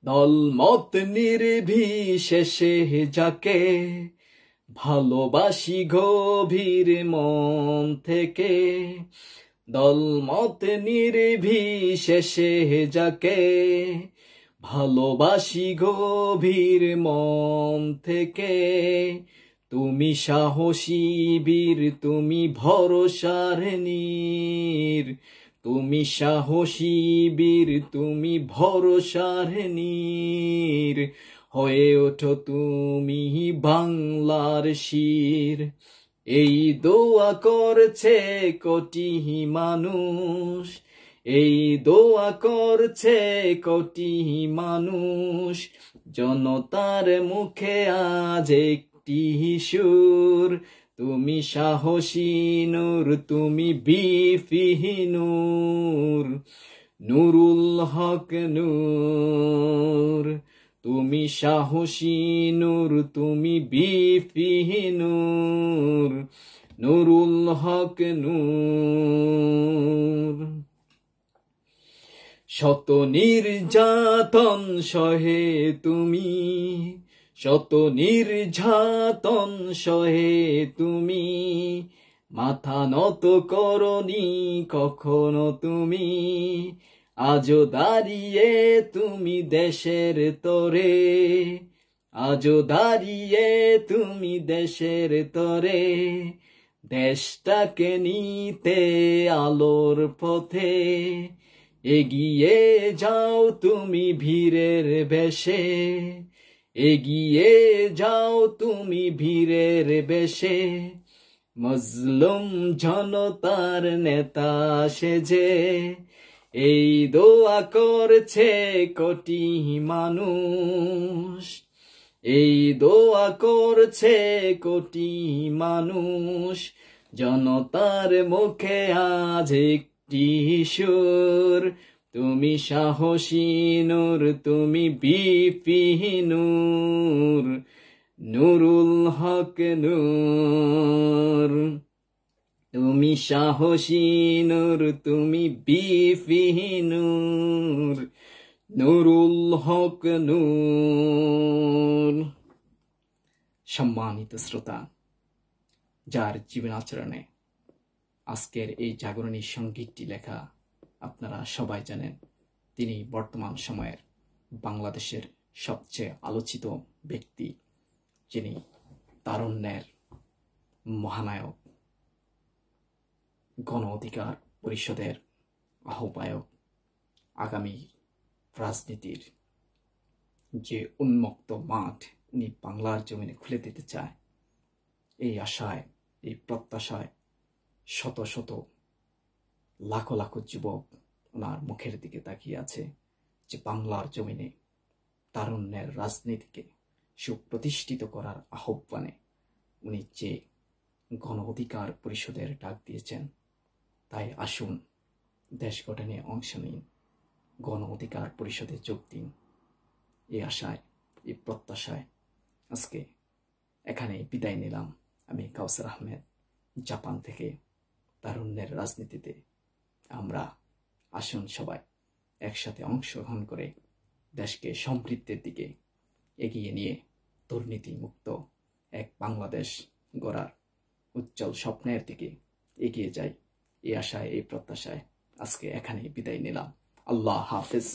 দলমত নির্বিশেষে যাকে ভালোবাসি গভীর মন থেকে, দলমত নির্বিশেষে যাকে ভালোবাসি গভীর মন থেকে। তুমি সাহসী বীর, তুমি ভরসার নীর, তুমি সাহসী বীর, তুমি ভরসার নীর, হয়ে ওঠো তুমি বাংলার শির। এই দোয়া করছে কোটি মানুষ, এই দোয়া করছে কোটি মানুষ, জনতার মুখে আজ একটি সুর। তুমি সাহসী নূর, তুমি বিফিহিনুর, নুরুল হক নূর। তুমি সাহসী নূর, তুমি বিফিহিনুর, নুরুল হক নূর। শত নির্যাতন সহে তুমি, শত নির্যাতন সহে তুমি, মাথা নত করনি কখনো তুমি। আজও দাঁড়িয়ে তুমি দেশের তরে, আজও দাঁড়িয়ে তুমি দেশের তরে, দেশটাকে নিতে আলোর পথে। এগিয়ে যাও তুমি বীরের বেশে, এগিয়ে যাও তুমি বীরের বেশে, মজলুম জনতার নেতা সেজে। এই দোয়া করছে কোটি মানুষ, এই দোয়া করছে কোটি মানুষ, জনতার মুখে আজ একটি সুর। তুমি সাহসী নূর, তুমি বিফিহিনুর, নুরুল হক নূর। তুমি সাহসী নূর, তুমি বিফিহিনুর, নুরুল হক নূর। সম্মানিত শ্রোতা, যার জীবনাচরণে আজকের এই জাগরণী সঙ্গীতটি লেখা আপনারা সবাই জানেন, তিনি বর্তমান সময়ের বাংলাদেশের সবচেয়ে আলোচিত ব্যক্তি, যিনি তারুণ্যের মহানায়ক, গণ অধিকার পরিষদের আহ্বায়ক, আগামী রাজনীতির যে উন্মুক্ত মাঠ উনি বাংলার জমিনে খুলে দিতে চায়, এই আশায়, এই প্রত্যাশায় শত শত লাখো লাখো যুবক ওনার মুখের দিকে তাকিয়ে আছে, যে বাংলার জমিনে তারুণ্যের রাজনীতিকে সুপ্রতিষ্ঠিত করার আহ্বানে উনি যে গণ অধিকার পরিষদের ডাক দিয়েছেন। তাই আসুন, দেশ গঠনে অংশ নিন, গণ অধিকার পরিষদে যোগ দিন। এই আশায়, এই প্রত্যাশায় আজকে এখানে বিদায় নিলাম। আমি কাউসার আহমেদ, জাপান থেকে। তারুণ্যের রাজনীতিতে আমরা আসুন সবাই একসাথে অংশগ্রহণ করে দেশকে সমৃদ্ধির দিকে এগিয়ে নিয়ে দুর্নীতি মুক্ত এক বাংলাদেশ গড়ার উজ্জ্বল স্বপ্নের দিকে এগিয়ে যাই। এই আশায়, এই প্রত্যাশায় আজকে এখানে বিদায় নিলাম। আল্লাহ হাফেজ।